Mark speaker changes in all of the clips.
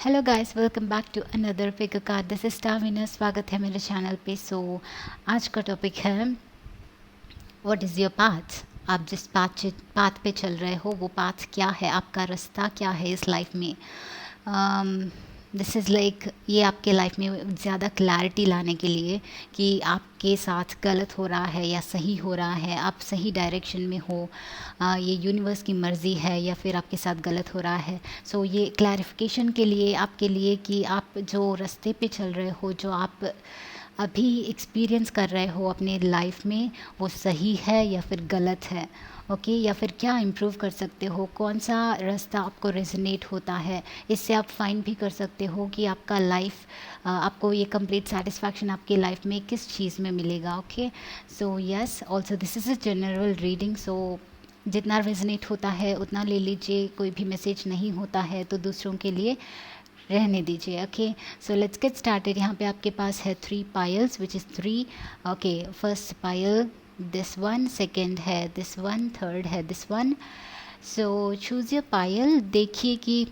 Speaker 1: Hello guys, welcome back to another pick card. This is Tavina. स्वागत है मेरे channel पे। आज का टॉपिक है व्हाट इज़ योर पाथ। आप जिस पाथ पे चल रहे हो वो पाथ क्या है, आपका रास्ता क्या है इस लाइफ में। दिस इज़ लाइक ये आपके लाइफ में ज़्यादा क्लैरिटी लाने के लिए कि आपके साथ गलत हो रहा है या सही हो रहा है, आप सही डायरेक्शन में हो, ये यूनिवर्स की मर्ज़ी है या फिर आपके साथ गलत हो रहा है। ये क्लैरिफिकेशन के लिए आपके लिए कि आप जो रास्ते पे चल रहे हो, जो आप अभी एक्सपीरियंस कर रहे हो अपने लाइफ में, वो सही है या फिर गलत है। ओके या फिर क्या इम्प्रूव कर सकते हो, कौन सा रास्ता आपको रेजोनेट होता है। इससे आप फाइंड भी कर सकते हो कि आपका लाइफ, आपको ये कंप्लीट सेटिस्फैक्शन आपकी लाइफ में किस चीज़ में मिलेगा। Okay yes, also this is a general reading. जितना रेजोनेट होता है उतना ले लीजिए, कोई भी मैसेज नहीं होता है तो दूसरों के लिए रहने दीजिए। Okay let's get started. यहाँ पे आपके पास है 3 piles which is 3। Okay, first pile this one, second है दिस वन, थर्ड है दिस वन। चूज़ योर पायल। देखिए कि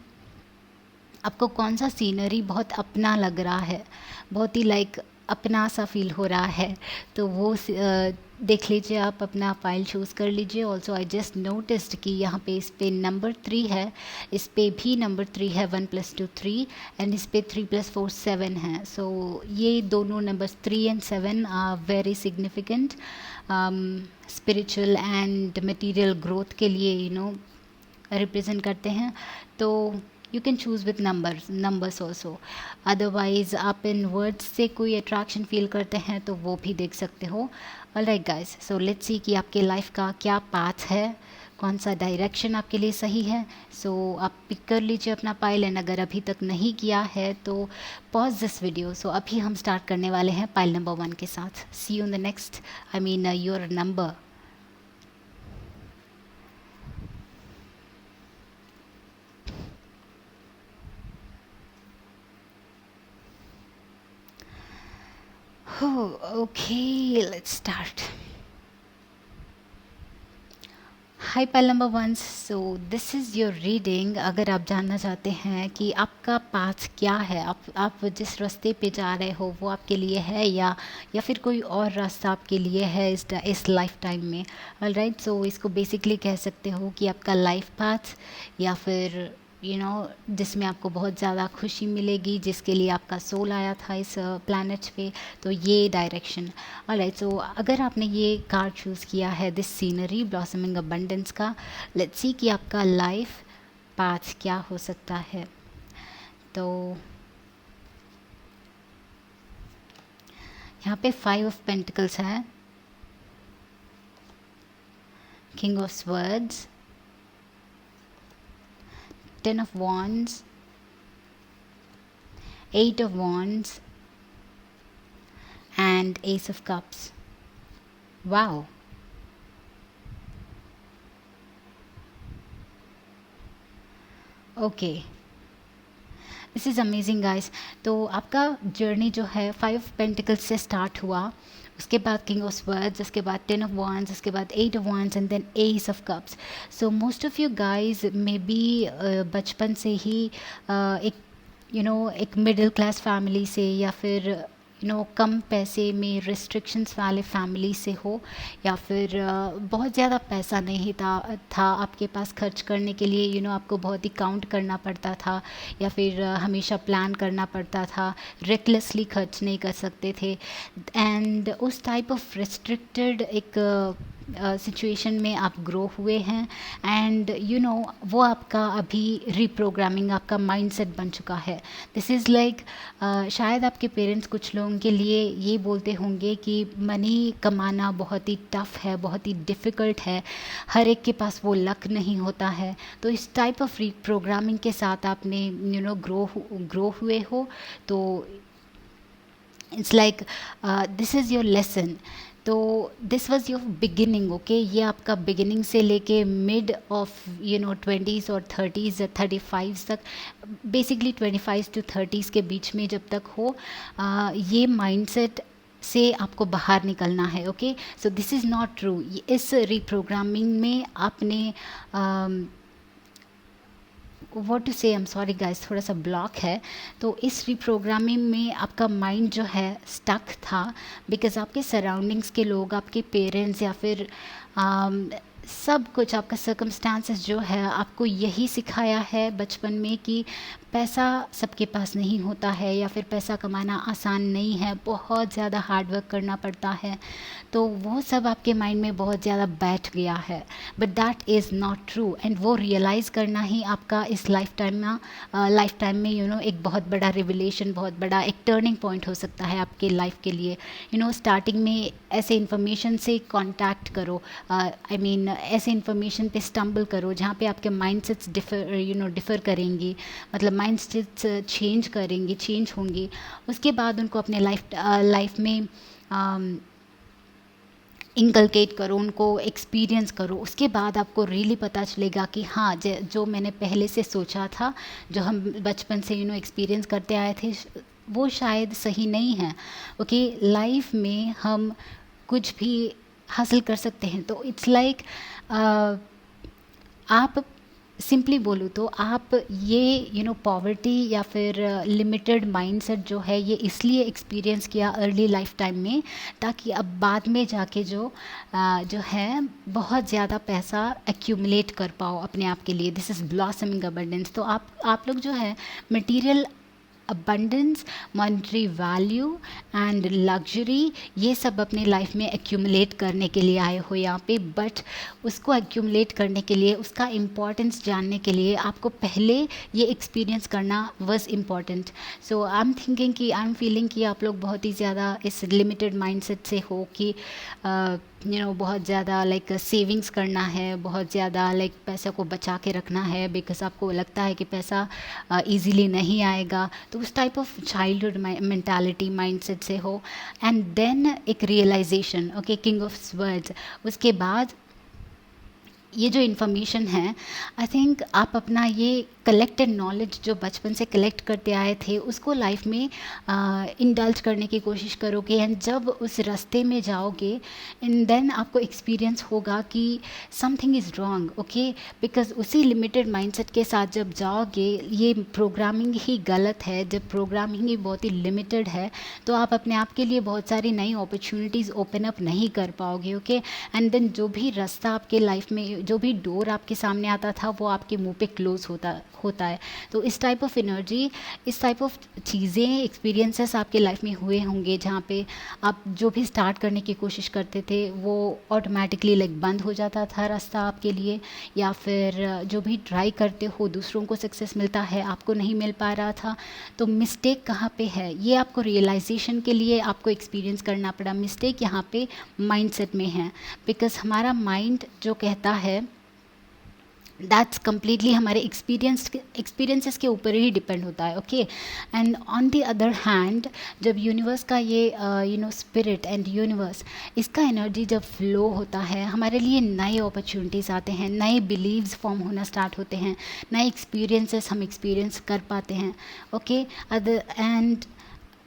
Speaker 1: आपको कौन सा सीनरी बहुत अपना लग रहा है, बहुत ही लाइक अपना सा फील हो रहा है, तो वो देख लीजिए। आप अपना फाइल चूज़ कर लीजिए। ऑल्सो आई जस्ट नोटिस्ड कि यहाँ पे इस पे नंबर 3 है, इस पे भी नंबर 3 है, 1 + 2 3, एंड इस पे 3 + 4 7 है। ये दोनों numbers 3 and 7 are very significant spiritual and material growth के लिए रिप्रेजेंट करते हैं। तो you can choose with numbers also. Otherwise आप इन वर्ड्स से कोई अट्रैक्शन फील करते हैं तो वो भी देख सकते हो। ऑलराइट गाइस, लेट्स सी कि आपके लाइफ का क्या पाथ है, कौन सा डायरेक्शन आपके लिए सही है। आप पिक कर लीजिए अपना पाइल, एंड अगर अभी तक नहीं किया है तो पॉज दिस वीडियो। अभी हम स्टार्ट करने वाले हैं पाइल नंबर 1 के साथ। See you in the next, I mean your number. Okay, let's start. High pile number 1। This is your reading. अगर आप जानना चाहते हैं कि आपका पाथ क्या है, आप जिस रास्ते पे जा रहे हो वो आपके लिए है या फिर कोई और रास्ता आपके लिए है इस लाइफ टाइम में। ऑलराइट, इसको बेसिकली कह सकते हो कि आपका लाइफ पाथ, या फिर जिसमें आपको बहुत ज़्यादा खुशी मिलेगी, जिसके लिए आपका सोल आया था इस प्लैनेट पे, तो ये डायरेक्शन। ऑलराइट, अगर आपने ये कार्ड चूज़ किया है दिस सीनरी ब्लॉसमिंग अबंडेंस का, लेट्स सी कि आपका लाइफ पाथ क्या हो सकता है। तो यहाँ पे 5 ऑफ पेंटिकल्स है, king of swords, 10 of wands, 8 of wands, and ace of cups. Wow. Okay, this is amazing guys. तो आपका जर्नी जो है 5 पेंटिकल्स से स्टार्ट हुआ, उसके बाद किंग ऑफ स्वर्ड्स, उसके बाद 10 ऑफ wands, उसके बाद 8 of wands, and then ace of cups. Most of you guys may be बचपन से ही एक एक मिडिल क्लास फैमिली से, या फिर कम पैसे में रिस्ट्रिक्शंस वाले फैमिली से हो, या फिर बहुत ज़्यादा पैसा नहीं था आपके पास खर्च करने के लिए। आपको बहुत ही काउंट करना पड़ता था, या फिर हमेशा प्लान करना पड़ता था, रेकलेसली खर्च नहीं कर सकते थे। एंड उस टाइप ऑफ रिस्ट्रिक्टेड एक सिचुएशन में आप ग्रो हुए हैं, एंड वो आपका अभी रिप्रोग्रामिंग, आपका माइंडसेट बन चुका है। दिस इज़ लाइक शायद आपके पेरेंट्स कुछ लोगों के लिए ये बोलते होंगे कि मनी कमाना बहुत ही टफ़ है, बहुत ही डिफ़िकल्ट है, हर एक के पास वो लक नहीं होता है। तो इस टाइप ऑफ रिप्रोग्रामिंग के साथ आपने ग्रो हुए हो। तो it's like this is your lesson. तो this was your beginning. Okay, ये आपका बिगिनिंग से लेके मिड ऑफ 20s और 30s 35 तक, बेसिकली 25 to 30s के बीच में जब तक हो, ये माइंडसेट से आपको बाहर निकलना है। Okay, this is not true. इस रिप्रोग्रामिंग में आपने व्हाट टू से, आई एम सॉरी गाइस, थोड़ा सा ब्लॉक है। तो इस रिप्रोग्रामिंग में आपका माइंड जो है स्टक था, बिकॉज आपके सराउंडिंग्स के लोग, आपके पेरेंट्स या फिर सब कुछ आपका सर्कमस्टांसेस जो है आपको यही सिखाया है बचपन में कि पैसा सबके पास नहीं होता है, या फिर पैसा कमाना आसान नहीं है, बहुत ज़्यादा हार्ड वर्क करना पड़ता है। तो वो सब आपके माइंड में बहुत ज़्यादा बैठ गया है, but that is not true. And वो रियलाइज़ करना ही आपका इस लाइफ टाइम में एक बहुत बड़ा रिविलेशन, बहुत बड़ा एक टर्निंग पॉइंट हो सकता है आपके लाइफ के लिए। स्टार्टिंग में ऐसे इन्फॉर्मेशन से कांटेक्ट करो, आई मीन ऐसे इन्फॉर्मेशन पे स्टम्बल करो जहाँ पे आपके माइंडसेट्स डिफ़र करेंगी, मतलब माइंडसेट्स चेंज होंगी। उसके बाद उनको अपने लाइफ में इनकलकेट करो, उनको एक्सपीरियंस करो। उसके बाद आपको रियली पता चलेगा कि हाँ, जो मैंने पहले से सोचा था, जो हम बचपन से एक्सपीरियंस करते आए थे, वो शायद सही नहीं है। ओके, लाइफ में हम कुछ भी हासिल कर सकते हैं। तो इट्स लाइक आप सिंपली बोलूँ तो आप ये पॉवर्टी या फिर लिमिटेड माइंडसेट जो है, ये इसलिए एक्सपीरियंस किया अर्ली लाइफ टाइम में, ताकि अब बाद में जाके जो है बहुत ज़्यादा पैसा एक्यूमुलेट कर पाओ अपने आप के लिए। This is blossoming abundance. तो आप लोग जो है material abundance, monetary value and luxury, ये सब अपने लाइफ में एक्यूमुलेट करने के लिए आए हो यहाँ पे। बट उसको एक्यूमुलेट करने के लिए, उसका इम्पॉर्टेंस जानने के लिए आपको पहले ये एक्सपीरियंस करना was important. So I am thinking कि आई एम फीलिंग कि आप लोग बहुत ही ज़्यादा इस लिमिटेड माइंडसेट से हो कि बहुत ज़्यादा लाइक सेविंग्स करना है, बहुत ज़्यादा लाइक पैसा को बचा के रखना है, बिकॉज आपको लगता है कि पैसा इजीली नहीं आएगा। तो उस type of childhood mentality mindset से हो। एंड देन एक realisation, okay, king of words. उसके बाद ये जो इन्फॉर्मेशन है, आई थिंक आप अपना ये कलेक्टेड नॉलेज जो बचपन से कलेक्ट करते आए थे, उसको लाइफ में इंडल्ज करने की कोशिश करोगे। एंड जब उस रास्ते में जाओगे, एंड देन आपको एक्सपीरियंस होगा कि something is wrong, okay, because उसी लिमिटेड माइंडसेट के साथ जब जाओगे, ये प्रोग्रामिंग ही गलत है, जब प्रोग्रामिंग ही बहुत ही लिमिटेड है, तो आप अपने आप के लिए बहुत सारी नई अपॉर्चुनिटीज़ ओपन अप नहीं कर पाओगे। ओके, एंड देन जो भी रास्ता आपके लाइफ में, जो भी डोर आपके सामने आता था, वो आपके मुंह पे क्लोज होता है। तो इस टाइप ऑफ एनर्जी, इस टाइप ऑफ चीज़ें, एक्सपीरियंसेस आपके लाइफ में हुए होंगे, जहाँ पे आप जो भी स्टार्ट करने की कोशिश करते थे, वो ऑटोमेटिकली लाइक बंद हो जाता था रास्ता आपके लिए, या फिर जो भी ट्राई करते हो, दूसरों को सक्सेस मिलता है, आपको नहीं मिल पा रहा था। तो मिस्टेक कहाँ पे है, ये आपको रियलाइजेशन के लिए आपको एक्सपीरियंस करना पड़ा। मिस्टेक यहाँ पे माइंडसेट में है, बिकॉज हमारा माइंड जो कहता है, दैट्स कम्प्लीटली हमारे एक्सपीरियंसेस के ऊपर ही डिपेंड होता है। Okay, and on the other hand, जब यूनिवर्स का ये स्पिरिट एंड यूनिवर्स, इसका एनर्जी जब फ्लो होता है, हमारे लिए नए अपॉर्चुनिटीज़ आते हैं, नए बिलीव्स फॉर्म होना स्टार्ट होते हैं, नए एक्सपीरियंसेस हम एक्सपीरियंस कर पाते हैं। ओके, एंड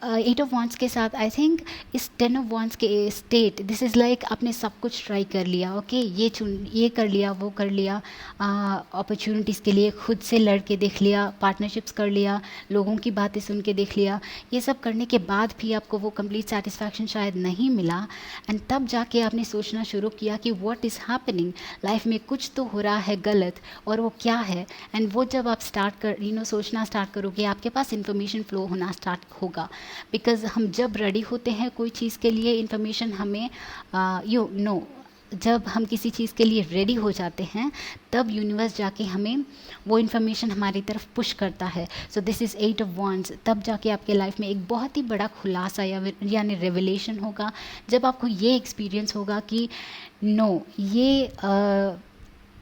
Speaker 1: 8 ऑफ वॉन्ड्स के साथ आई थिंक इस 10 ऑफ वॉन्ड्स के स्टेट, दिस इज़ लाइक आपने सब कुछ ट्राई कर लिया। ओके, ये कर लिया, वो कर लिया, अपॉर्चुनिटीज़ के लिए खुद से लड़ के देख लिया, पार्टनरशिप्स कर लिया, लोगों की बातें सुन के देख लिया। ये सब करने के बाद भी आपको वो कंप्लीट सेटिस्फैक्शन शायद नहीं मिला, एंड तब जाके आपने सोचना शुरू किया कि व्हाट इज़ हैपनिंग, लाइफ में कुछ तो हो रहा है गलत, और वो क्या है। एंड वो जब आप सोचना स्टार्ट करोगे, आपके पास इंफॉर्मेशन फ्लो होना स्टार्ट होगा। बिकॉज हम जब रेडी होते हैं कोई चीज़ के लिए, इन्फॉर्मेशन हमें जब हम किसी चीज़ के लिए रेडी हो जाते हैं, तब यूनिवर्स जाके हमें वो इन्फॉर्मेशन हमारी तरफ पुश करता है। सो दिस इज़ 8 ऑफ वॉन्ड्स। तब जाके आपके लाइफ में एक बहुत ही बड़ा खुलासा यानी रेवलेशन होगा, जब आपको ये एक्सपीरियंस होगा कि ये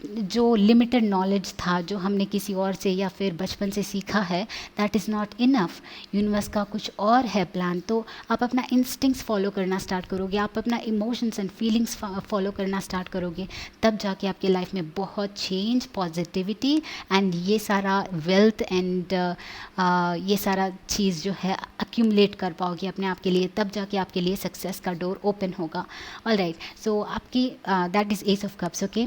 Speaker 1: जो लिमिटेड नॉलेज था, जो हमने किसी और से या फिर बचपन से सीखा है, that is not enough. Universe का कुछ और है प्लान। तो आप अपना इंस्टिंक्ट्स फॉलो करना स्टार्ट करोगे, आप अपना इमोशंस एंड फीलिंग्स फॉलो करना स्टार्ट करोगे, तब जाके आपके लाइफ में बहुत चेंज, पॉजिटिविटी एंड ये सारा वेल्थ एंड ये सारा चीज़ जो है अक्यूमुलेट कर पाओगे अपने आप के लिए। तब जाके आपके लिए सक्सेस का डोर ओपन होगा। ऑलराइट, सो आपकी that is S of cups. Okay,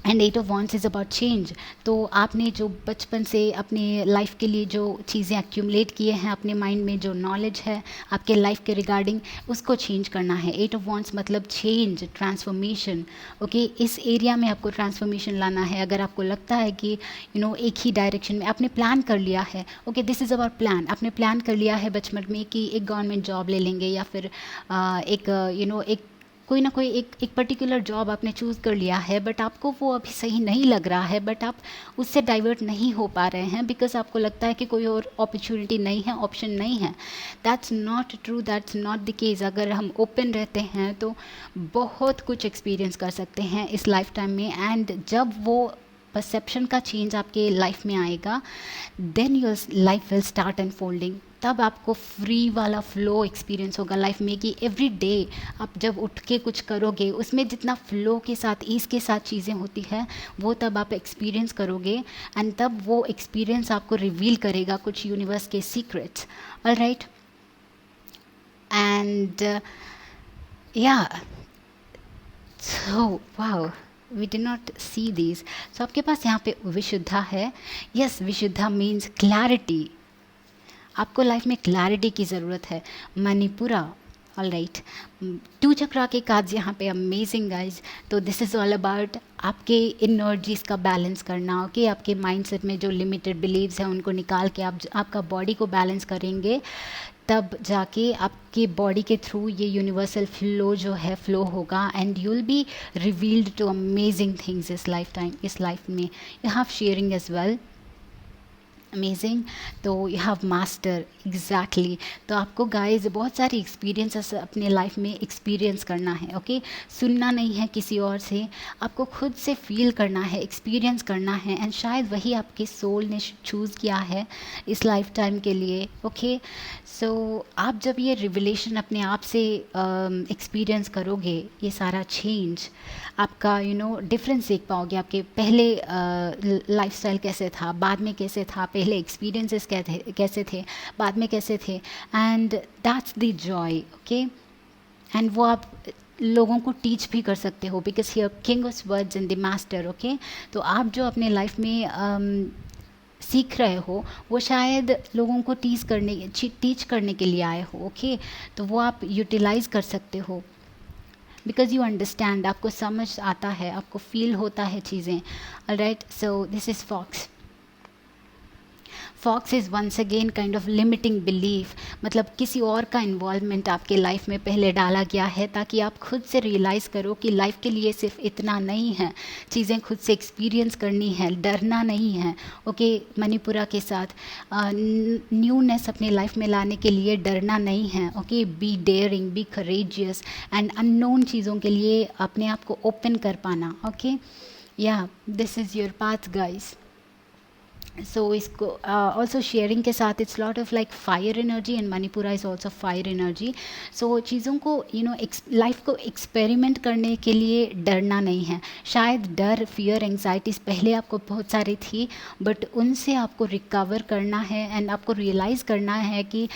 Speaker 1: and 8 of wands is about change. तो आपने जो बचपन से अपने लाइफ के लिए जो चीज़ें एक्यूमुलेट किए हैं, अपने माइंड में जो नॉलेज है आपके लाइफ के रिगार्डिंग, उसको चेंज करना है। 8 ऑफ वॉन्ड्स मतलब चेंज, ट्रांसफॉर्मेशन। ओके, इस एरिया में आपको ट्रांसफॉर्मेशन लाना है। अगर आपको लगता है कि एक ही डायरेक्शन में आपने प्लान कर लिया है, okay this is about plan, आपने प्लान कर लिया है बचपन में कि एक गवर्नमेंट जॉब ले लेंगे, या फिर एक एक कोई ना कोई एक पर्टिकुलर जॉब आपने चूज़ कर लिया है, बट आपको वो अभी सही नहीं लग रहा है, बट आप उससे डाइवर्ट नहीं हो पा रहे हैं बिकॉज आपको लगता है कि कोई और अपॉर्चुनिटी नहीं है, ऑप्शन नहीं है। That's not true, that's not the case. अगर हम ओपन रहते हैं तो बहुत कुछ एक्सपीरियंस कर सकते हैं इस लाइफ टाइम में। एंड जब वो परसेप्शन का चेंज आपके लाइफ में आएगा, then your life will start unfolding. तब आपको फ्री वाला फ्लो एक्सपीरियंस होगा लाइफ में, कि एवरी डे आप जब उठ के कुछ करोगे उसमें जितना फ्लो के साथ, ईज़ के साथ चीज़ें होती हैं, वो तब आप एक्सपीरियंस करोगे। एंड तब वो एक्सपीरियंस आपको रिवील करेगा कुछ यूनिवर्स के secrets. Alright, and yeah so wow, we did not see these. So आपके पास यहाँ पे विशुद्धा है। Yes, Vishuddha means clarity. आपको लाइफ में क्लैरिटी की ज़रूरत है। मणिपुरा, ऑल राइट, 2 चक्रा के कार्ड्स यहाँ पे अमेजिंग गाइज। तो दिस इज़ ऑल अबाउट आपके एनर्जीज़ का बैलेंस करना। ओके, आपके माइंडसेट में जो लिमिटेड बिलीव्स हैं उनको निकाल के आप आपका बॉडी को बैलेंस करेंगे, तब जाके आपके बॉडी के थ्रू ये यूनिवर्सल फ्लो जो है फ्लो होगा, and you will be revealed to amazing things इस लाइफ टाइम, इस लाइफ में। You have sharing as well, amazing. तो यू हैव मास्टर, एग्जैक्टली। तो आपको गाइज बहुत सारी एक्सपीरियंसेस अपने लाइफ में एक्सपीरियंस करना है। ओके, सुनना नहीं है किसी और से, आपको खुद से फील करना है, एक्सपीरियंस करना है। एंड शायद वही आपके सोल ने चूज़ किया है इस लाइफ टाइम के लिए। ओके, सो आप जब ये रिविलेशन अपने आप से एक्सपीरियंस करोगे, ये सारा चेंज, आपका डिफरेंस देख पाओगे। आपके पहले लाइफस्टाइल कैसे था, बाद में कैसे था, पहले एक्सपीरियंसेस कैसे थे, बाद में कैसे थे। And that's the Joy. Okay, and वो आप लोगों को टीच भी कर सकते हो, because here king of words and the master. Okay, तो आप जो अपने लाइफ में सीख रहे हो, वो शायद लोगों को टीच करने के लिए आए हो। ओके, तो वो आप यूटिलाइज़ कर सकते हो, बिकॉज यू अंडरस्टैंड, आपको समझ आता है, आपको फील होता है चीज़ें। Alright, so this is fox. Fox is once again kind of limiting belief, मतलब किसी और का इन्वॉल्वमेंट आपके लाइफ में पहले डाला गया है, ताकि आप खुद से रियलाइज़ करो कि लाइफ के लिए सिर्फ इतना नहीं है, चीज़ें खुद से एक्सपीरियंस करनी है, डरना नहीं है। ओके, मणिपुरा के साथ न्यूनेस अपने लाइफ में लाने के लिए डरना नहीं है। Okay, be daring, be courageous, and unknown चीज़ों के लिए अपने आप को ओपन कर पाना। Okay, yeah this is your path guys. So इसको ऑल्सो शेयरिंग के साथ it's lot of like fire energy, and Manipura is also fire energy. So चीज़ों को लाइफ को एक्सपेरिमेंट करने के लिए डरना नहीं है। शायद डर, फियर, एंग्जाइटीज़ पहले आपको बहुत सारी थी, बट उनसे आपको रिकवर करना है, एंड आपको रियलाइज़ करना है कि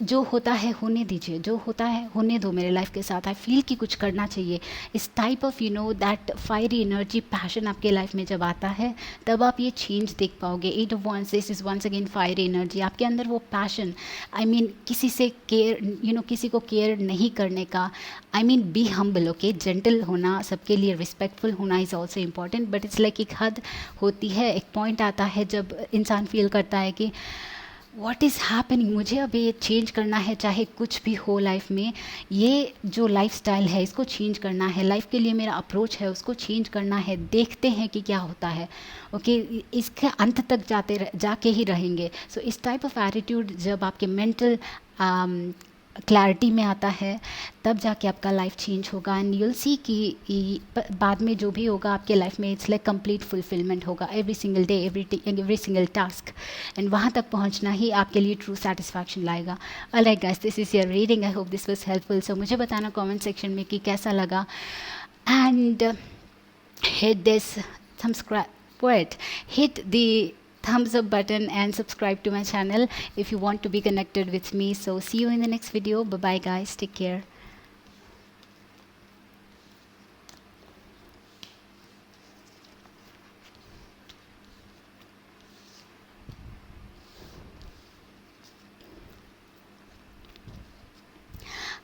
Speaker 1: जो होता है होने दीजिए, जो होता है होने दो मेरे लाइफ के साथ। आई फील कि कुछ करना चाहिए। इस type of that fiery energy, passion आपके लाइफ में जब आता है, तब आप ये चेंज देख पाओगे। 8 of wands, this is once again fiery energy. आपके अंदर वो पैशन, आई मीन किसी से केयर, किसी को केयर नहीं करने का, I mean be humble. Okay, gentle होना, सबके लिए रिस्पेक्टफुल होना is also important, but it's like एक हद होती है, एक पॉइंट आता है जब इंसान फील करता है कि वॉट इज़ हैपनिंग, मुझे अब ये चेंज करना है, चाहे कुछ भी हो लाइफ में। ये जो लाइफ स्टाइल है इसको चेंज करना है, लाइफ के लिए मेरा अप्रोच है उसको चेंज करना है, देखते हैं कि क्या होता है। ओके, इसके अंत तक जाके ही रहेंगे। सो इस टाइप ऑफ एटीट्यूड जब आपके मेंटल क्लैरिटी में आता है, तब जाके आपका लाइफ चेंज होगा, एंड यूल सी कि बाद में जो भी होगा आपके लाइफ में, इट्स लाइक कंप्लीट फुलफिलमेंट होगा every single day, every single task, and वहाँ तक पहुँचना ही आपके लिए ट्रू सेटिस्फैक्शन लाएगा। Alright guys, this is your reading. I hope this was helpful. So मुझे बताना कमेंट सेक्शन में कि कैसा लगा, and hit this hit the thumbs up button and subscribe to my channel if you want to be connected with me. So see you in the next video. Bye bye guys, take care.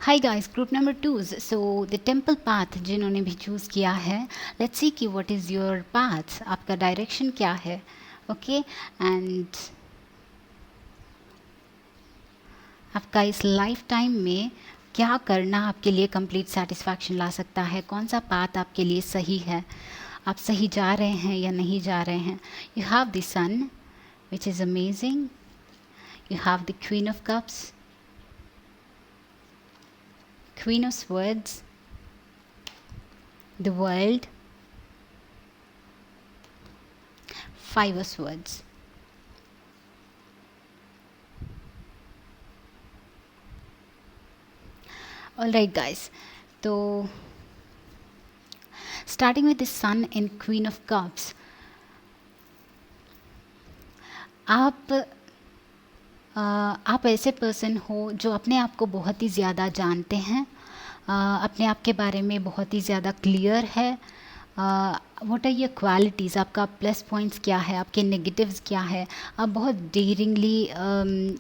Speaker 1: Hi guys, group number 2, so the temple path जिन्होंने भी choose किया है, let's see कि what is your path, आपका direction क्या है. Okay, and आपका इस लाइफ टाइम में क्या करना आपके लिए कंप्लीट सेटिस्फैक्शन ला सकता है, कौन सा पाथ आपके लिए सही है, आप सही जा रहे हैं या नहीं जा रहे हैं. You have the sun which is amazing, you have the Queen of Cups, Queen of Swords, the World, Five of Swords. Alright guys, so starting with the Sun and Queen of Cups, आप ऐसे person हो जो अपने आप को बहुत ही ज़्यादा जानते हैं, अपने आप के बारे में बहुत ही ज़्यादा क्लियर है. व्हाट आर योर क्वालिटीज़, आपका प्लस पॉइंट्स क्या है, आपके नेगेटिव्स क्या है. आप बहुत डेयरिंगली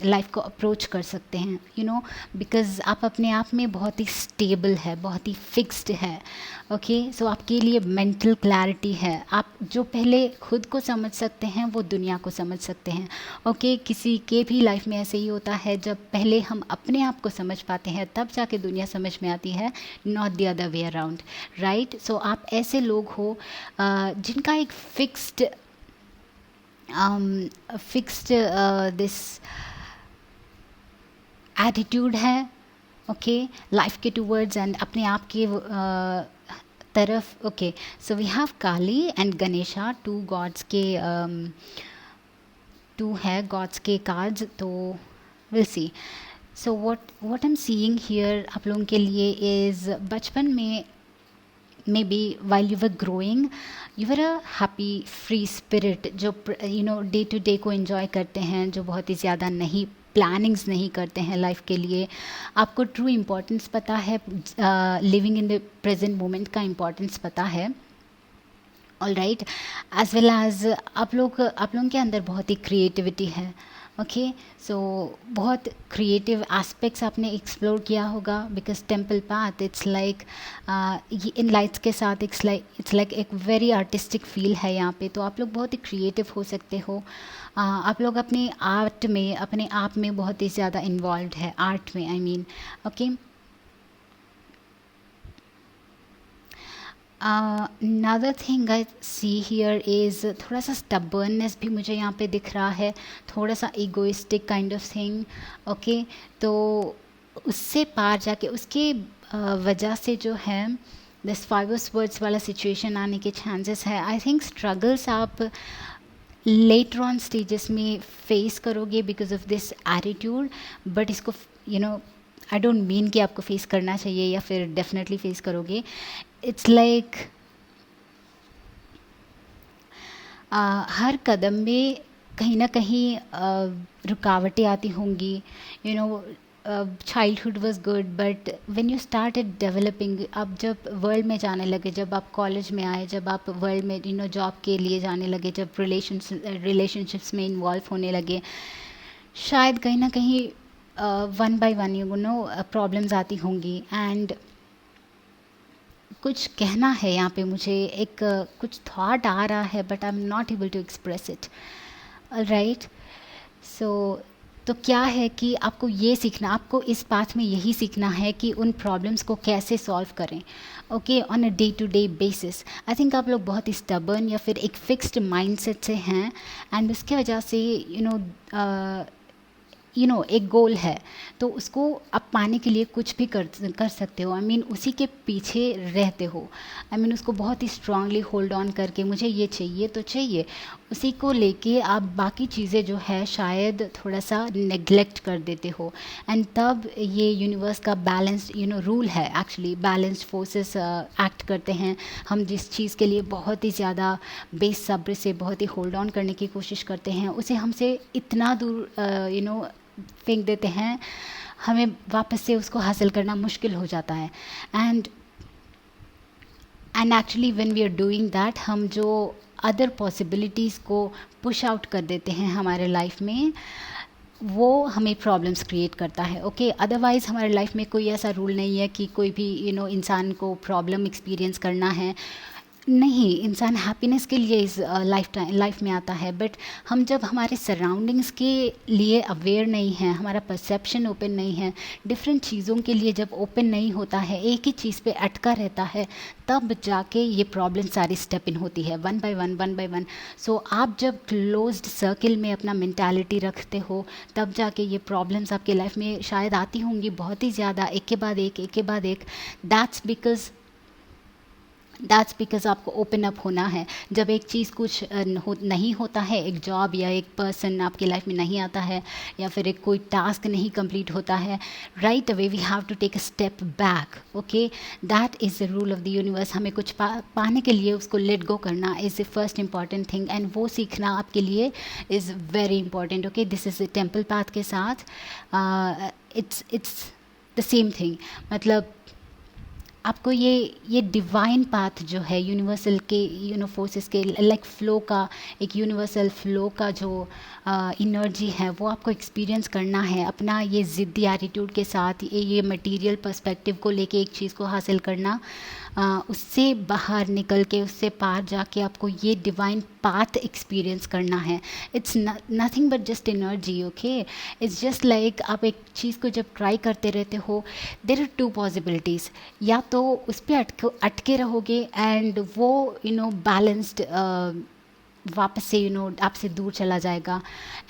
Speaker 1: लाइफ को अप्रोच कर सकते हैं, यू नो, बिकॉज़ आप अपने आप में बहुत ही स्टेबल है, बहुत ही फिक्स्ड है. ओके, सो आपके लिए मेंटल क्लैरिटी है. आप जो पहले खुद को समझ सकते हैं वो दुनिया को समझ सकते हैं. ओके, किसी के भी लाइफ में ऐसे ही होता है, जब पहले हम अपने आप को समझ पाते हैं तब जाके दुनिया समझ में आती है, not the other way around, right. So आप ऐसे लोग हो जिनका एक फिक्स्ड दिस एटीट्यूड है, ओके, लाइफ के टूवर्ड्स एंड अपने आप के तरफ. Okay, so we have Kali and Ganesha, two gods के टू है गॉड्स के कार्ड्स. तो will see. So what I am seeing here आप लोगों के लिए इज़, बचपन में maybe while you were growing you were a happy free spirit जो डे टू डे को एंजॉय करते हैं, जो बहुत ही ज़्यादा नहीं प्लानिंग्स नहीं करते हैं लाइफ के लिए. आपको ट्रू इम्पोर्टेंस पता है, living in the present moment का इम्पोर्टेंस पता है. All right, as well as आप लोगों के अंदर बहुत ही क्रिएटिविटी है. ओके, सो बहुत क्रिएटिव एस्पेक्ट्स आपने एक्सप्लोर किया होगा, because temple path it's like in lights के साथ इट्स लाइक एक वेरी आर्टिस्टिक फील है यहाँ पे. तो आप लोग बहुत ही क्रिएटिव हो सकते हो. आप लोग अपने आर्ट में, अपने आप में बहुत ही ज़्यादा इन्वॉल्व है, आर्ट में I mean. Okay, another thing I see here is थोड़ा सा stubbornness भी मुझे यहाँ पे दिख रहा है, थोड़ा सा egoistic kind of thing. Okay, तो उससे पार जाके उसके वजह से जो है दिस फाइव ऑफ वर्ड्स वाला सिचुएशन आने के चांसेस है. आई थिंक स्ट्रगल्स आप लेटर ऑन स्टेजेस में फेस करोगे because of this attitude, but इसको आई डोंट मीन कि आपको फेस करना चाहिए या फिर डेफिनेटली फेस करोगे. इट्स लाइक हर कदम में कहीं ना कहीं रुकावटें आती होंगी. Childhood was good, but when you started developing, अब जब वर्ल्ड में जाने लगे, जब आप कॉलेज में आए, जब आप वर्ल्ड में जॉब के लिए जाने लगे, जब रिलेशनशिप्स में इन्वॉल्व होने लगे, शायद कहीं ना कहीं वन बाय वन प्रॉब्लम्स आती होंगी. एंड कुछ कहना है यहाँ पे मुझे, एक कुछ थॉट आ रहा है, but I am not able to express it. Right, so तो क्या है कि आपको ये सीखना, आपको इस पाथ में यही सीखना है कि उन प्रॉब्लम्स को कैसे सॉल्व करें. Okay, on a day to day basis. I think आप लोग बहुत ही स्टबर्न या फिर एक फिक्स्ड माइंडसेट से हैं, एंड उसके वजह से एक गोल है, तो उसको आप पाने के लिए कुछ भी कर सकते हो. आई मीन उसी के पीछे रहते हो. आई मीन उसको बहुत ही स्ट्रांगली होल्ड ऑन करके, मुझे ये चाहिए तो चाहिए, उसी को लेके आप बाकी चीज़ें जो है शायद थोड़ा सा नेग्लेक्ट कर देते हो. एंड तब ये यूनिवर्स का बैलेंस रूल है, एक्चुअली बैलेंस्ड फोर्सेस एक्ट करते हैं. हम जिस चीज़ के लिए बहुत ही ज़्यादा बेसब्र से बहुत ही होल्ड ऑन करने की कोशिश करते हैं, उसे हमसे इतना दूर फेंक देते हैं, हमें वापस से उसको हासिल करना मुश्किल हो जाता है. And actually when we are doing that, हम जो अदर पॉसिबिलिटीज़ को पुश आउट कर देते हैं हमारे लाइफ में, वो हमें प्रॉब्लम्स क्रिएट करता है। ओके, अदरवाइज़ हमारे लाइफ में कोई ऐसा रूल नहीं है कि कोई भी इंसान को प्रॉब्लम एक्सपीरियंस करना है। नहीं, इंसान हैप्पीनेस के लिए इस लाइफ में आता है। बट हम जब हमारे सराउंडिंग्स के लिए अवेयर नहीं हैं, हमारा परसेप्शन ओपन नहीं है, डिफरेंट चीज़ों के लिए जब ओपन नहीं होता है, एक ही चीज़ पे अटका रहता है, तब जाके ये प्रॉब्लम सारी स्टेप इन होती है, one by one, one by one. So आप जब क्लोज्ड सर्किल में अपना मेंटालिटी रखते हो, तब जाके ये प्रॉब्लम्स आपके लाइफ में शायद आती होंगी बहुत ही ज़्यादा, एक के बाद एक, एक के बाद एक। दैट्स बिकॉज आपको ओपन अप होना है। जब एक चीज़ कुछ नहीं होता है, एक जॉब या एक पर्सन आपकी लाइफ में नहीं आता है, या फिर एक कोई टास्क नहीं कंप्लीट होता है, right away we have to take a step back. Okay, that is the rule of the universe. हमें कुछ पाने के लिए उसको लेट गो करना is the first important thing, and वो सीखना आपके लिए is very important. Okay, this is the temple path के साथ इट्स द सेम थिंग। मतलब आपको ये डिवाइन पाथ जो है यूनिवर्सल के फोर्सेस के लाइक फ्लो का, एक यूनिवर्सल फ्लो का जो एनर्जी है, वो आपको एक्सपीरियंस करना है अपना ये ज़िद्दी एटीट्यूड के साथ। ये मटेरियल पर्सपेक्टिव को लेके एक चीज़ को हासिल करना, उससे बाहर निकल के, उससे पार जाके आपको ये डिवाइन पाथ एक्सपीरियंस करना है। It's nothing but just energy. Okay, it's just like आप एक चीज़ को जब ट्राई करते रहते हो, देर आर टू पॉसिबिलिटीज़। या तो उस पर अटके रहोगे एंड वो बैलेंस्ड वापस से आपसे दूर चला जाएगा,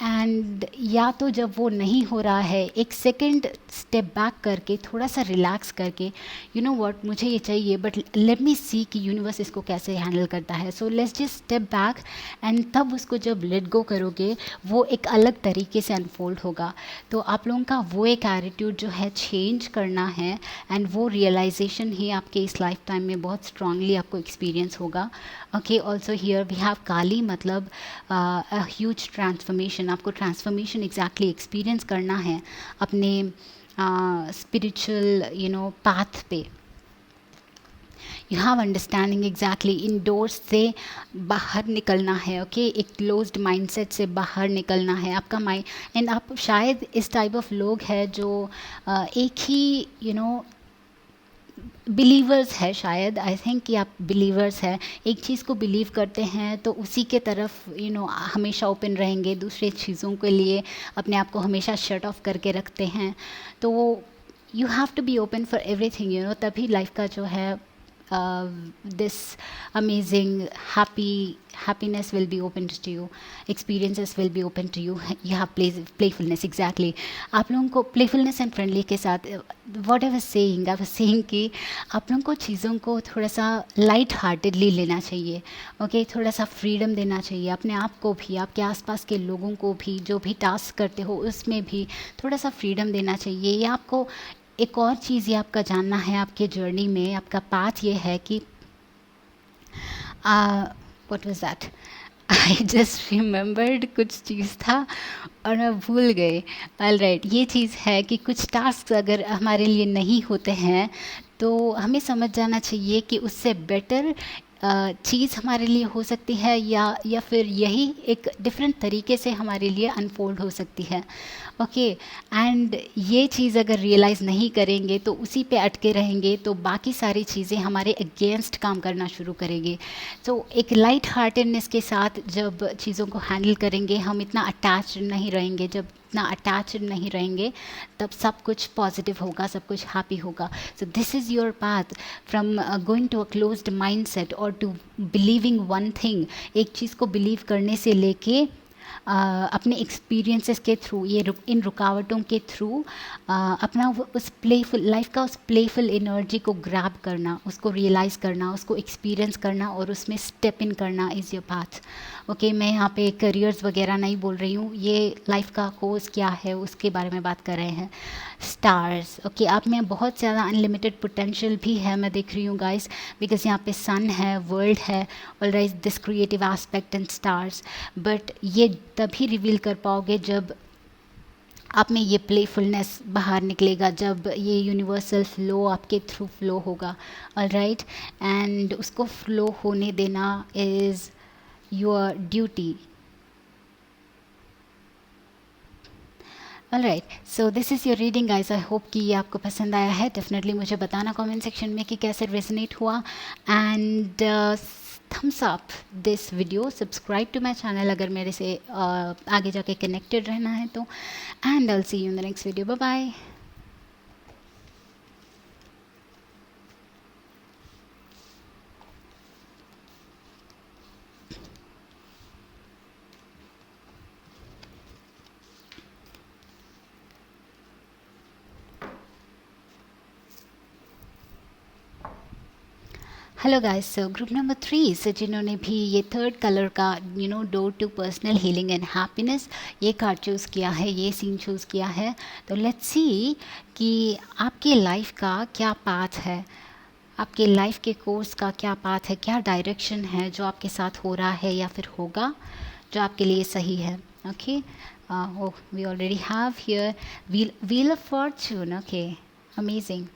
Speaker 1: एंड या तो जब वो नहीं हो रहा है, एक सेकंड स्टेप बैक करके, थोड़ा सा रिलैक्स करके, व्हाट, मुझे ये चाहिए बट लेट मी सी कि यूनिवर्स इसको कैसे हैंडल करता है। So let's just step back, and तब उसको जब लेट गो करोगे, वो एक अलग तरीके से अनफोल्ड होगा। तो आप लोगों का वो एक एटीट्यूड जो है चेंज करना है, एंड वो रियलाइजेशन ही आपके इस लाइफ टाइम में बहुत स्ट्रांगली आपको एक्सपीरियंस होगा। Okay, also here we have Kali, मतलब अ ह्यूज ट्रांसफॉर्मेशन। आपको ट्रांसफॉर्मेशन एग्जैक्टली एक्सपीरियंस करना है अपने स्पिरिचुअल पाथ पे। You have understanding exactly, indoors से बाहर निकलना है। ओके, एक क्लोज्ड माइंडसेट से बाहर निकलना है आपका माइंड। एंड आप शायद इस टाइप ऑफ लोग हैं जो एक ही बिलीवर्स है, शायद आई थिंक कि आप बिलीवर्स हैं, एक चीज़ को बिलीव करते हैं तो उसी के तरफ हमेशा ओपन रहेंगे, दूसरे चीज़ों के लिए अपने आप को हमेशा शट ऑफ करके रखते हैं। तो you have to be open for everything, तभी लाइफ का जो है this amazing happiness will be open to you, experiences will be open to you, you have playfulness exactly। आप लोगों को playfulness and friendly के साथ, what I was saying कि आप लोगों को चीज़ों को थोड़ा सा लाइट हार्टेडली लेना चाहिए। ओके, थोड़ा सा फ्रीडम देना चाहिए अपने आप को भी, आपके आसपास के लोगों को भी, जो भी टास्क करते हो उसमें भी थोड़ा सा फ्रीडम देना चाहिए। ये आपको एक और चीज़ ये आपका जानना है आपके जर्नी में, आपका पाथ ये है कि what was that, I just remembered, कुछ चीज़ था और मैं भूल गई। ऑलराइट, ये चीज़ है कि कुछ टास्क अगर हमारे लिए नहीं होते हैं तो हमें समझ जाना चाहिए कि उससे बेटर चीज़ हमारे लिए हो सकती है, या फिर यही एक डिफरेंट तरीके से हमारे लिए अनफोल्ड हो सकती है। ओके, एंड ये चीज़ अगर रियलाइज़ नहीं करेंगे तो उसी पे अटके रहेंगे, तो बाकी सारी चीज़ें हमारे अगेंस्ट काम करना शुरू करेंगे। तो एक लाइट हार्टेडनेस के साथ जब चीज़ों को हैंडल करेंगे, हम इतना अटैच्ड नहीं रहेंगे। जब इतना अटैच्ड नहीं रहेंगे तब सब कुछ पॉजिटिव होगा, सब कुछ हैप्पी होगा। So this is your path from going to a closed mindset और टू बिलीविंग वन थिंग। एक चीज़ को बिलीव करने से लेके अपने एक्सपीरियंसेस के थ्रू, इन रुकावटों के थ्रू अपना उस प्लेफुल लाइफ का, उस प्लेफुल एनर्जी को ग्रैब करना, उसको रियलाइज़ करना, उसको एक्सपीरियंस करना और उसमें स्टेप इन करना इज़ योर पाथ। ओके, मैं यहाँ पे करियर्स वगैरह नहीं बोल रही हूँ, ये लाइफ का कोर्स क्या है उसके बारे में बात कर रहे हैं। स्टार्स, ओके, आप में बहुत ज़्यादा अनलिमिटेड पोटेंशियल भी है, मैं देख रही हूँ गाइस, बिकॉज यहाँ पे सन है, वर्ल्ड है, alright, this creative aspect and stars. But ये तभी रिवील कर पाओगे जब आप में ये प्लेफुलनेस बाहर निकलेगा, जब ये यूनिवर्सल फ्लो आपके थ्रू फ्लो होगा। ऑलराइट, एंड उसको फ्लो होने देना is your duty. Alright, so this is your reading guys. I hope कि ये आपको पसंद आया है। डेफिनेटली मुझे बताना कमेंट सेक्शन में कि कैसे रेजोनेट हुआ। And thumbs up this video, subscribe to my channel अगर मेरे से आगे जाके कनेक्टेड रहना है तो। And I will see you in the next video. Bye bye. Hello guys, so group number 3 से जिन्होंने भी ये थर्ड कलर का door to personal healing and happiness ये कार्ड चूज़ किया है, ये सीन चूज़ किया है, तो लेट्स सी कि आपकी लाइफ का क्या पाथ है, आपके लाइफ के कोर्स का क्या पाथ है, क्या डायरेक्शन है जो आपके साथ हो रहा है या फिर होगा जो आपके लिए सही है। Okay, we already have here wheel of fortune. Okay, amazing.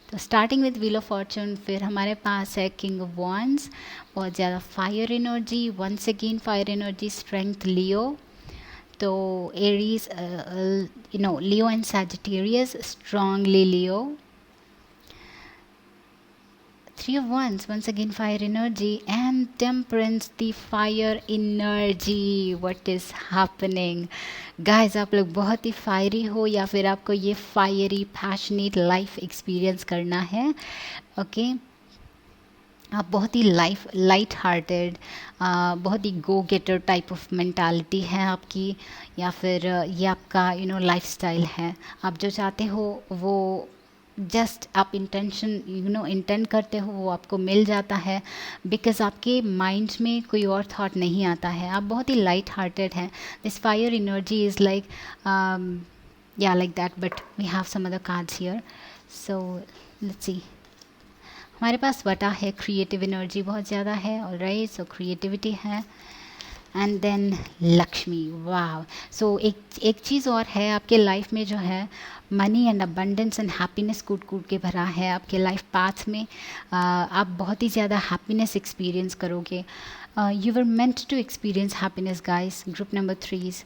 Speaker 1: तो starting with wheel of fortune, फिर हमारे पास है किंग ऑफ वॉन्ड्स, बहुत ज़्यादा fire energy, once again fire energy, strength Leo, तो Aries Leo and Sagittarius, strongly Leo, Three of Wands, once again fire energy, and Temperance, the fire energy. What is happening? Guys, आप लोग बहुत ही fiery हो या फिर आपको ये fiery passionate life experience करना है। ओके, आप बहुत ही लाइट हार्टेड, बहुत ही गो गेटर टाइप ऑफ मेंटालिटी है आपकी, या फिर ये आपका लाइफस्टाइल है। आप जो चाहते हो वो जस्ट आप इंटेंट करते हो, वो आपको मिल जाता है, बिकॉज आपके माइंड में कोई और थॉट नहीं आता है। आप बहुत ही लाइट हार्टेड हैं। This fire energy is like yeah like that, but we have some other cards here, so let's see. हमारे पास वटा है, क्रिएटिव एनर्जी बहुत ज़्यादा है। ऑलराइट, सो क्रिएटिविटी है। एंड देन लक्ष्मी, वाह। सो एक चीज़ और है, आपके लाइफ में जो है money and abundance and happiness कूट कूट के भरा है आपके लाइफ पाथ में। आप बहुत ही ज़्यादा हैप्पीनेस एक्सपीरियंस करोगे। You were meant to experience happiness guys. Group number 3,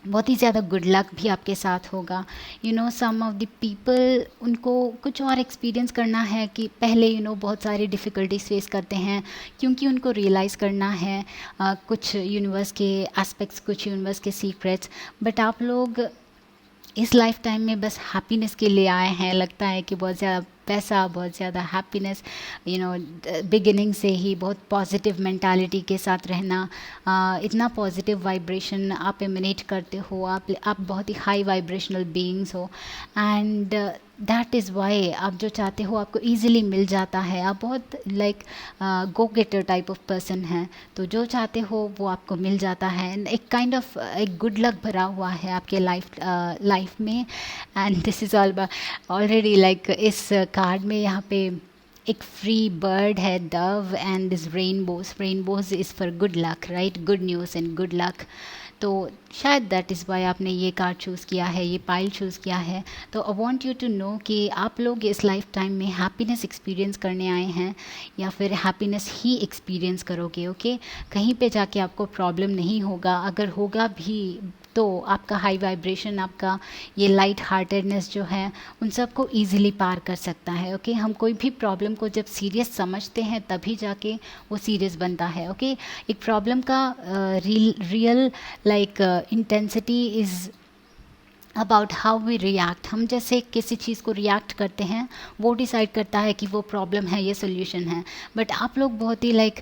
Speaker 1: बहुत ही ज़्यादा गुड लक भी आपके साथ होगा। सम ऑफ द पीपल, उनको कुछ और एक्सपीरियंस करना है कि पहले बहुत सारी डिफ़िकल्टीज फेस करते हैं, क्योंकि उनको रियलाइज़ करना है कुछ यूनिवर्स के एस्पेक्ट्स, कुछ यूनिवर्स के सीक्रेट्स। बट आप लोग इस लाइफ टाइम में बस हैप्पीनेस के लिए आए हैं। लगता है कि बहुत ज़्यादा पैसा, बहुत ज़्यादा हैप्पीनेस, बिगिनिंग से ही बहुत पॉजिटिव मेंटालिटी के साथ रहना, इतना पॉजिटिव वाइब्रेशन आप एमिनेट करते हो, आप बहुत ही हाई वाइब्रेशनल बीइंग्स हो, एंड दैट इज़ वाई आप जो चाहते हो आपको ईजिली मिल जाता है। आप बहुत like go getter type of person हैं, तो जो चाहते हो वो आपको मिल जाता है। एक काइंड ऑफ एक गुड लक भरा हुआ है आपके लाइफ में। And this is already like इस कार्ड में यहाँ पे एक फ्री बर्ड है, Dove, and this rainbows is for good luck, right, good news and good luck. तो शायद दैट इज़ वाई आपने ये कार्ड चूज़ किया है, ये पाइल चूज़ किया है। तो I want you to know कि आप लोग इस लाइफ टाइम में हैप्पीनेस एक्सपीरियंस करने आए हैं या फिर हैप्पीनेस ही एक्सपीरियंस करोगे। ओके, कहीं पे जाके आपको प्रॉब्लम नहीं होगा, अगर होगा भी तो आपका हाई वाइब्रेशन, आपका ये लाइट हार्टेडनेस जो है उन सबको ईजिली पार कर सकता है। ओके, हम कोई भी प्रॉब्लम को जब सीरियस समझते हैं तभी जाके वो सीरियस बनता है। ओके, एक प्रॉब्लम का real like intensity is about how we react. हम जैसे किसी चीज़ को रिएक्ट करते हैं वो डिसाइड करता है कि वो प्रॉब्लम है, ये सोल्यूशन है। बट आप लोग बहुत ही लाइक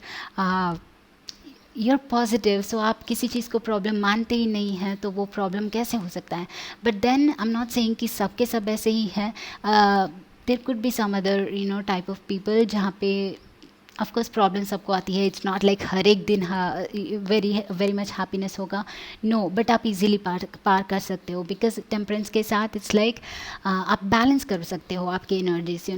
Speaker 1: you're पॉजिटिव, सो आप किसी चीज़ को प्रॉब्लम मानते ही नहीं हैं, तो वो प्रॉब्लम कैसे हो सकता है। But then I am not saying कि सबके सब ऐसे ही है। There could be some other type of people जहाँ पे ऑफकोर्स प्रॉब्लम सबको आती है। इट्स नॉट लाइक हर एक दिन वेरी मच हैप्पीनेस होगा, नो, बट आप इजीली पार कर सकते हो, बिकॉज टेम्परेंस के साथ इट्स लाइक आप बैलेंस कर सकते हो आपके एनर्जीज।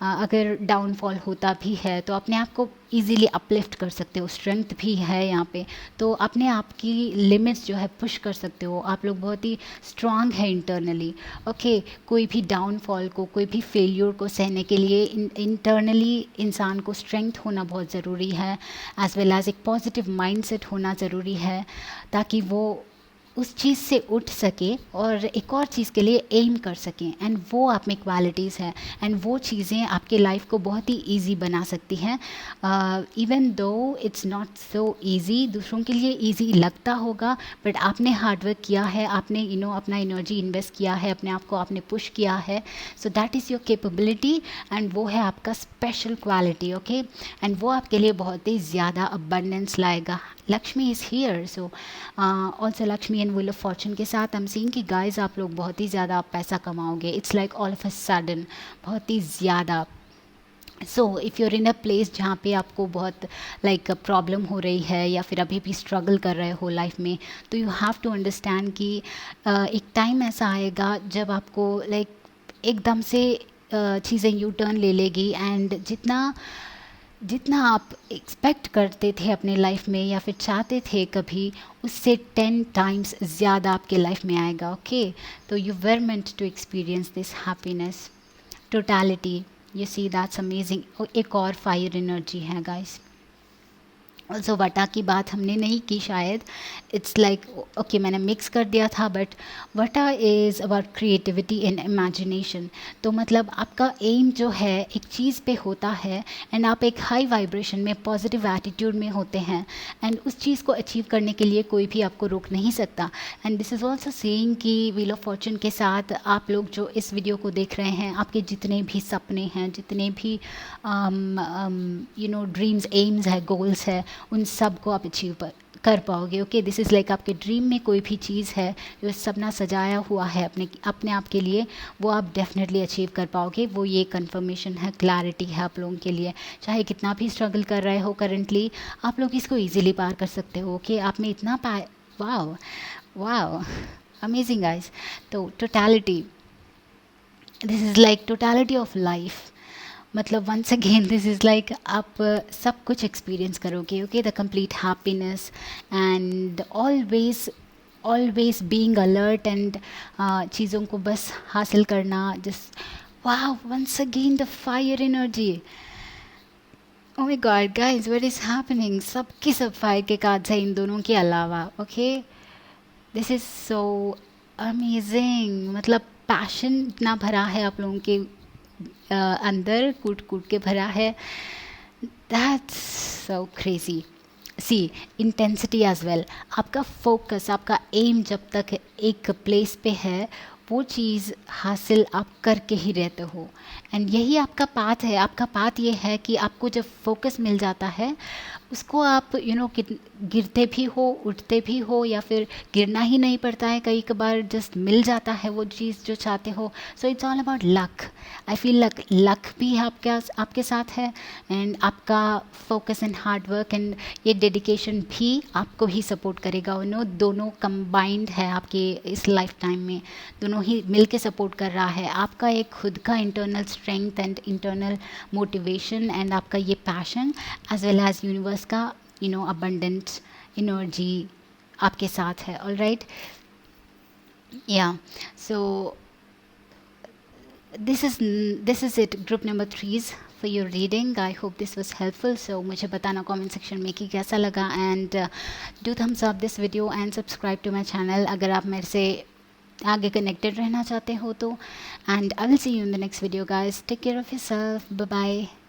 Speaker 1: अगर डाउनफॉल होता भी है तो अपने आप को ईजिली अपलिफ्ट कर सकते हो, स्ट्रेंथ भी है यहाँ पे, तो अपने आप की लिमिट्स जो है पुश कर सकते हो। आप लोग बहुत ही स्ट्रांग है इंटरनली। ओके, कोई भी डाउनफॉल को, कोई भी फेल्यूर को सहने के लिए इंटरनली इंसान को स्ट्रेंथ होना बहुत ज़रूरी है, एज वेल एज एक पॉजिटिव माइंडसेट होना ज़रूरी है, ताकि वो उस चीज़ से उठ सके और एक और चीज़ के लिए एम कर सकें, एंड वो आप में क्वालिटीज़ है, एंड वो चीज़ें आपके लाइफ को बहुत ही ईजी बना सकती हैं। Even though it's not so easy, दूसरों के लिए ईजी लगता होगा, बट आपने हार्डवर्क किया है, आपने अपना एनर्जी इन्वेस्ट किया है, अपने आप को आपने पुश किया है, so that is your capability, and वो है आपका स्पेशल क्वालिटी। ओके, एंड वो आपके लिए बहुत ही ज़्यादा अबंडेंस लाएगा। Lakshmi is here, so also Lakshmi and wheel of fortune के साथ आई एम सीइंग कि गाइस आप लोग बहुत ही ज़्यादा पैसा कमाओगे। It's like all of a sudden, बहुत ही ज़्यादा। So if you're in a place जहाँ पे आपको बहुत लाइक प्रॉब्लम हो रही है, या फिर अभी भी स्ट्रगल कर रहे हो लाइफ में, तो यू हैव टू अंडरस्टैंड कि एक टाइम ऐसा आएगा जब आपको लाइक एकदम से चीज़ें यू टर्न ले लेगी, एंड जितना जितना आप एक्सपेक्ट करते थे अपने लाइफ में या फिर चाहते थे कभी, उससे 10 टाइम्स ज़्यादा आपके लाइफ में आएगा। ओके, तो you were meant to experience this happiness, totality, you see that's amazing. एक और फायर एनर्जी है गाइस। ऑल्सो वटा की बात हमने नहीं की शायद, इट्स लाइक ओके मैंने मिक्स कर दिया था, but vata is about creativity and imagination. तो मतलब आपका एम जो है एक चीज़ पे होता है, एंड आप एक हाई वाइब्रेशन में पॉजिटिव एटीट्यूड में होते हैं, एंड उस चीज़ को अचीव करने के लिए कोई भी आपको रोक नहीं सकता। And this is also saying कि व्हील ऑफ फॉर्चून के साथ आप लोग जो इस वीडियो को देख रहे हैं, आपके जितने भी सपने हैं, जितने भी ड्रीम्स, एम्स है, गोल्स है, उन सब को आप अचीव कर पाओगे। ओके, दिस इज़ लाइक आपके ड्रीम में कोई भी चीज़ है जो सपना सजाया हुआ है अपने आप के लिए, वो आप डेफिनेटली अचीव कर पाओगे। वो ये कंफर्मेशन है, क्लैरिटी है आप लोगों के लिए। चाहे कितना भी स्ट्रगल कर रहे हो करंटली, आप लोग इसको ईजिली पार कर सकते हो। ओके, आप में इतना वाओ वाओ, अमेजिंग गाइस। तो totality, this is like totality of life. मतलब once again this is like आप सब कुछ एक्सपीरियंस करोगे। Okay, the complete happiness and always being alert, and चीज़ों को बस हासिल करना। Just wow, once again the fire energy. Oh my god guys, what is happening? सबके सब फायर के कार्ड्स हैं इन दोनों के अलावा। Okay, this is so amazing. मतलब पैशन इतना भरा है आप लोगों के अंदर, कूट कूट के भरा है। That's so crazy. See intensity as well, आपका फोकस, आपका एम जब तक एक प्लेस पे है, वो चीज़ हासिल आप करके ही रहते हो, एंड यही आपका पाथ है। आपका पाथ ये है कि आपको जब फोकस मिल जाता है, उसको आप गिरते भी हो, उठते भी हो, या फिर गिरना ही नहीं पड़ता है, कई कबार जस्ट मिल जाता है वो चीज़ जो चाहते हो। So it's all about luck. I feel luck भी आपके साथ है, एंड आपका focus and hard work and ये डेडिकेशन भी आपको ही सपोर्ट करेगा। दोनों कंबाइंड है आपके इस लाइफ टाइम में, दोनों ही मिल के सपोर्ट कर रहा है। आपका एक खुद का internal strength and internal motivation, and आपका ये passion, as well as universe का अबंडेंट एनर्जी आपके साथ है। ऑल राइट, या सो this is it, group number 3's for your reading. I hope this was helpful. So मुझे बताना comment section में कि कैसा लगा, and do thumbs up this video and subscribe to my channel अगर आप मेरे से आगे connected रहना चाहते हो तो, and I will see you in the next video guys. Take care of yourself. Bye bye.